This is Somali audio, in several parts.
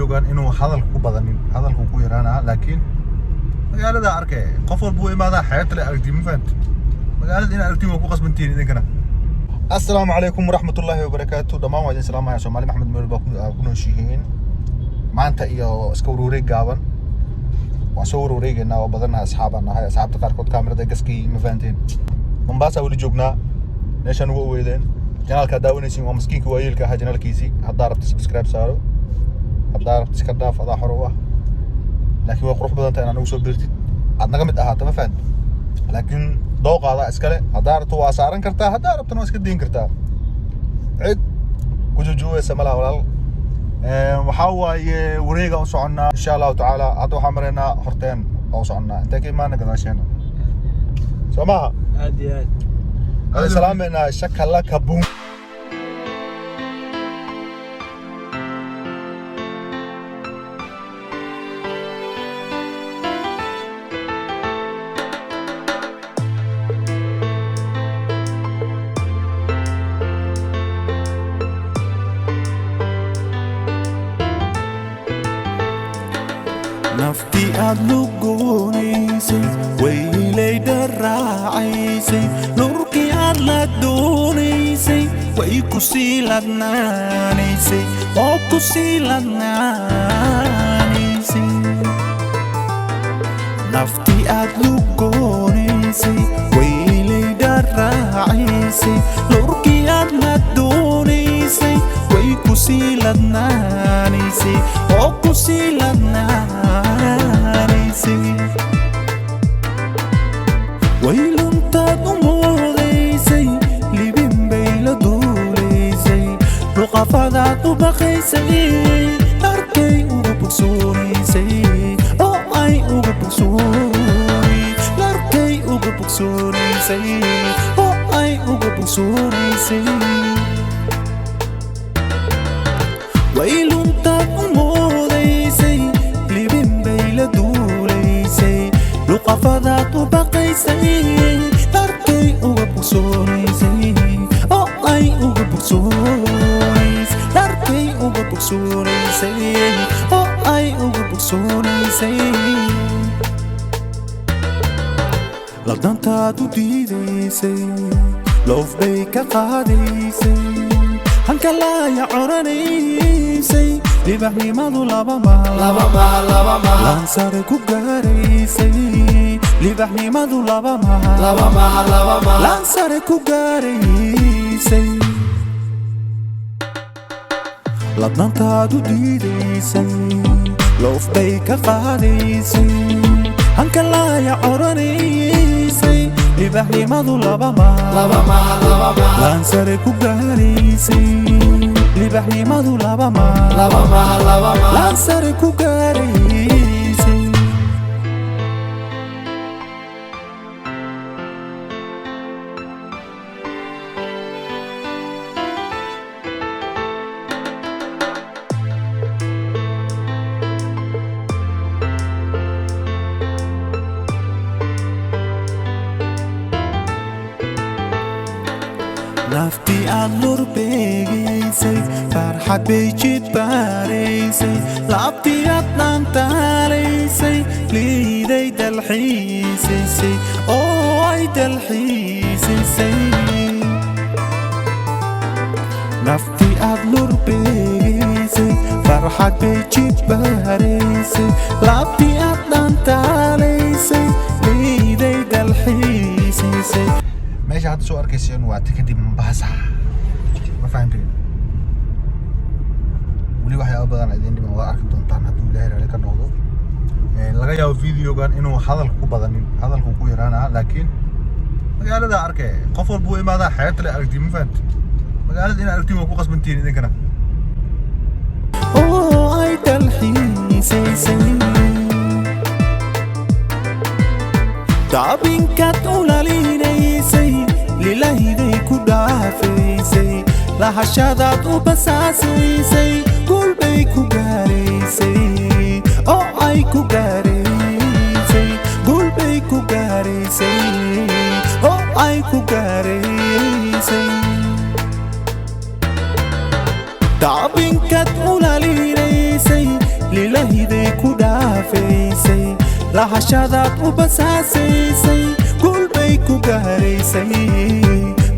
فيديوغان إنه هذا الكوبادنين هذا الكوكويرانا لكن مقالة دا أركي قفل بو إما دا حياة اللي أركتي مفهمت مقالة إنا أركتي وكو قسم تيني إذن كنا. السلام عليكم ورحمة الله وبركاته. دمان وعدين سلام يا سومالي محمد ميل باكونو شيهين maanta iyo iska wareeg gaaban waan soo wareegaynaa oo badanaa asxaabana hay asxaabta qaarkood kaamirada gaskii ma fahanteen Mombasa wali joognaa meeshan ugu weydeen janaalka daawanaysiin waa miskiinka waayeelka ah janaalkiisi hadda rabta subscribe saaro hadda rabta iska dhaaf adaa xor u ah laakiin waa qurux badan tahay inaan ugu soo biirtid aad naga mid ahaato ma fahanteen laakiin dooqaada iskale hadda rabta waa saaran kartaa hadda rabtana waa iska diin kartaa cid ku joojooysa malaha walaal وحاول وريقة وصعنا إن شاء الله تعالى هذا حمرنا هرتين أو صعنا أنت كيف ما نقدر نشينا سماها عادي هذا سلامنا شكل لك بوم nafti aad luguunaysay waylay daraacaysay nurkii aad la doonaysay way ku sii ladnaanaysay oo ku sii ladnaanaysay nafti aad luguunaysay waylay daraacaysay nurkii aad la doonaysay way ku sii ladnaanaysay oo ku sii ladnaanaysay wayluntaad u moodaysay libin bay la duulaysay luqafadaad u baqaysay dharkay uga bogsoonaysay oo ay uga dharkay uga bogsoonaysay oo ay uga bogsoonaysay wayluntaad u moodaysay libin bay la duulaysay luqafadaad u baqaysay dharkay uga bogsoonaysay oo ay uga dharkay uga bogsoonaysay oo ay uga bogsoonaysay labdantaad u diidaysay loof bay ka qaadaysay hanka laaya coranaysay libaxnimadu laba mahal laan sare ku gaaraysay libaxnimadu laba mahal laan sare ku gaaraysay ladnantaad u diidaysay loof bay ka qaadaysay hanka laaya coranaysay libaxnimadu laba mahal laan sare ku gaaraysay libaxnimadu laba mahal laan sare ku gaaraysay nafti aad lur beegaysay farxad bay jid baaraysay laabtii aad dhaantaalaysay liiday dalxiisaysay oo ay dalxiisaysay nafti aad lur beegaysay farxad bay jid baaraysay laabtii aad dhaantaalaysay liiday dalxiisaysay meesha hadda soo arkayseen waa tikadib Mombasa ma fahanteen wali waxyaabo badan idin dhiman waa arki doontaan hadduu ilaahay raali ka noqdo laga yaabo videogan inuu hadalku ku badanin hadalku ku yaraana laakiin magaalada arkay qof walba uu imaada xeebta la aragti ma fahanteen magaalada ina aragti waa ku qasbantiin idin kana oo ay dalxiisaysay daabinkaad u lalinaysay lilaahiday ku dhaafaysay lahashadaad u basaasaysay guul bay ku gaaraysay oo ay ku gaaraysay guul bay ku gaaraysay oo ay ku gaaraysay daabinkaad u lalinaysay dhaafaysay lahashadaad u basaasaysay guul bay ku gaaraysay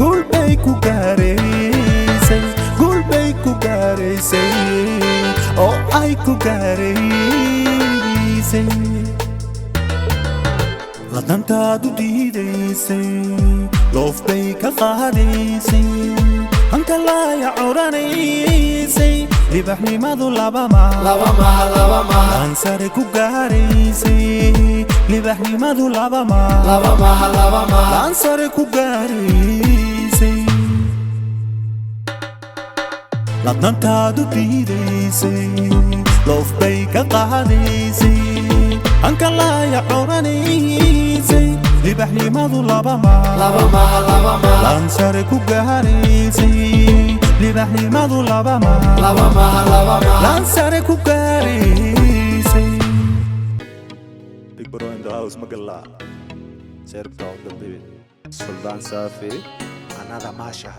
guul bay ku gaaraysay guul bay ku gaaraysay oo ay ku gaaraysay ladantaad u diidaysay loof bay ka qaadaysay hanka laaya curanaysay libaxnimadu laba maahan sare ku gaaraysay libaxnimadu laba maahan sare ku gaaraysay ladantaad u diidaysay loof bay ka qaadaysay hanka laaya curanaysay libaxnimadu laba maahan sare ku gaaraysay libaxnimadu laba maahan sare ku gaaraysay. Big bro in the house magala serb talk the baby Sultan Safi another masha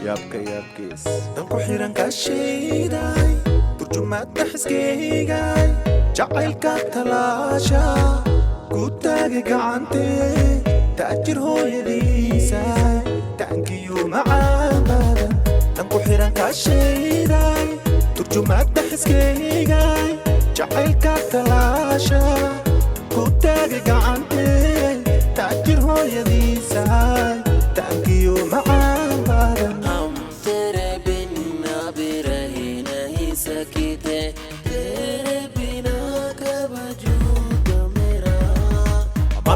yabkis dan ku xiran ka sheeday turjumaadka xiskeygaay jacaylka talaasha ku taagay gacantee taajir hooyadiisa taankiyo macaamada dan ku xiran ka sheeday turjumaadka xiskeygaay jacaylka talaasha ku taagay gacantee taajir hooyadiisa taankiyo macaamada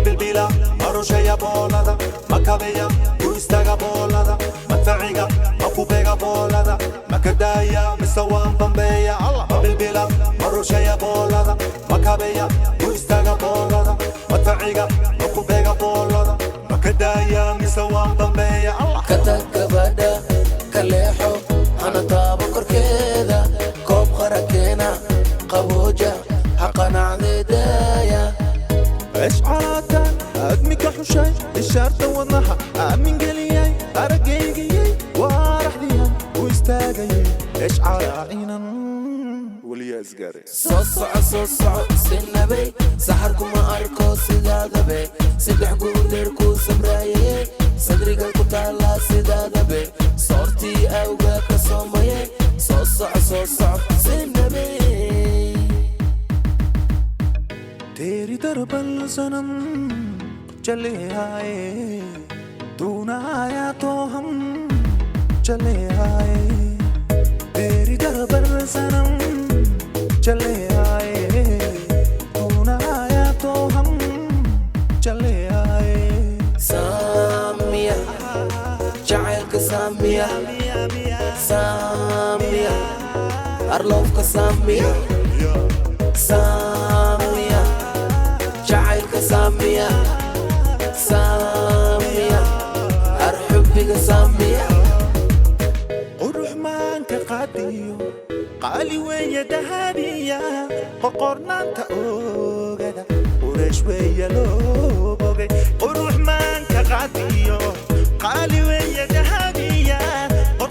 بالبلا مروشيا بولدا مكابيا ويستاغا بولدا مدفعيغا مفوبيغا بولدا مكدايا مستوان بمبيا بالبلا مروشيا بولدا مكابيا ويستاغا بولدا مدفعيغا مفوبيغا بولدا مكدايا مستوان بمبيا كتكبدا كليحو انا طاب كركيدا كوب خركينا قبوجة حقنا عديدايا اشعاراتك أدمك حشاي الشارة والنحا أمين قلياي أرقيقياي وارحديان ويستاقياي اشعار عينا وليا اسقاري صوصع سنبي سحركم أركو سيدادا بي سبح قودركو سمرايي صدري قلقو تعالى سيدادا بي صورتي أوقاك صومي صوصع سنبي तेरी दरबल सनम चले आए तू न आया तो हम चले आए तेरी दरबल सनम चले आए तू न आया तो हम चले आए سامية جعلك سامية سامية أرلوفك سامية سامية جعلك سامية سامية أرحبك سامية الرحمن كقاديو قالي وين ذهبية قرنا انت اوغدا ورش ويا لوبوغي الرحمن كقاديو قالي وين ذهبية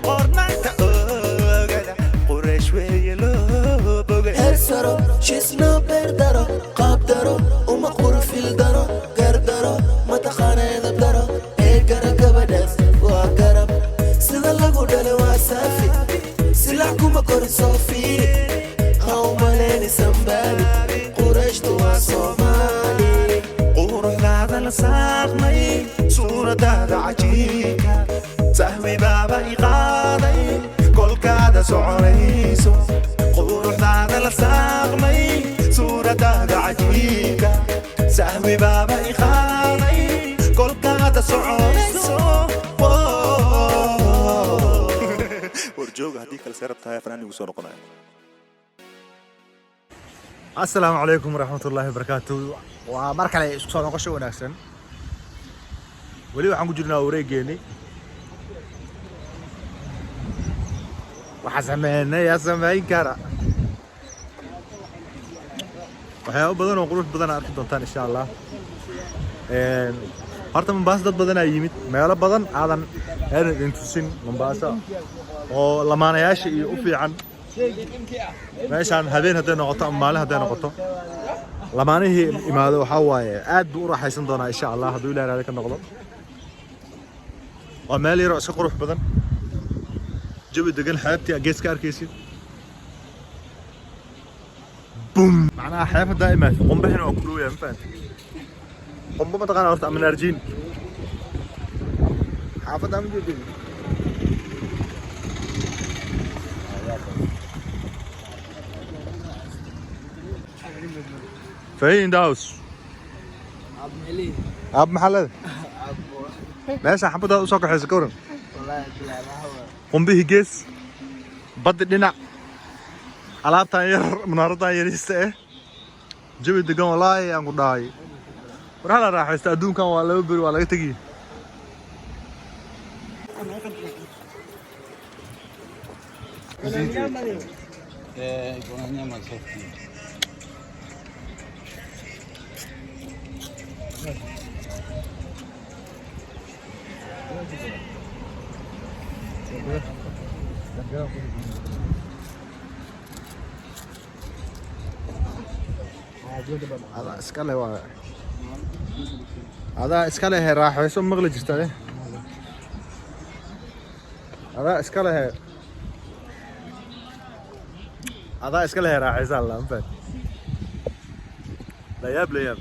قرنا انت اوغدا ورش ويا لوبوغي هرسرو شسنا بردرو قابدرو ومقور في الدرو قردرو ما تخاني ذبدرو ايه قرق بدس وقرب سيدا لقو دالي واسافي سلاحكم مقور صوفي هاو ماليني سنبابي قرشت وصومالي قروح هذا لساقني صورة هذا عجيكا سهمي بابا إيقاضي كل كادا سعريسو قروح هذا لساقني صورة هذا عجيكا سهمي بابا إيقاضي كل كادا سعريسو ورجوغ هديك السيربتها يا فناني وسو نقناي السلام عليكم ورحمة الله وبركاته ومركلة إسكسون وقشة وناكسن ولي وحن جرنا وريجيني وحسمينا يا سماين كارا وحياة بدن وقروش بدن أركض دونتان إن شاء الله هرتا منباسة بدن أيمت ميلا بدن عادن هذا الانتوسين منباسة ولما نياشي أوفي عن meeshaan habeen hadday noqoto ama maalin hadday noqoto lamaanihii imaado waxaa waaye aad buu u raaxaysan doonaa insha allah hadduu ilaahay raali ka noqdo waa meel yaroo iska qurux badan jawi degan xeebtii gees ka arkaysid bum macnaha xeeb haddaa imaad qumbahina waa ku dhow yahay ma fahanti qumbo mataqaana horta ama naarjiin xaafaddaa ma jeedin فين داوس اب محلد ماشي حبدا usoo kaxaysa ka waran qumbihi gees bad dhinac alaabtan yar munaaradan yarista jawi degan walaahi aan ku dhahay war hala raaxaysta adduunkan waa laba beri waa laga tagi هذا اسكاله waa هذا اسكاله raaxayso maqli jirtaa هذا اسكاله هذا اسكاله raaxaysa la anfad la yaab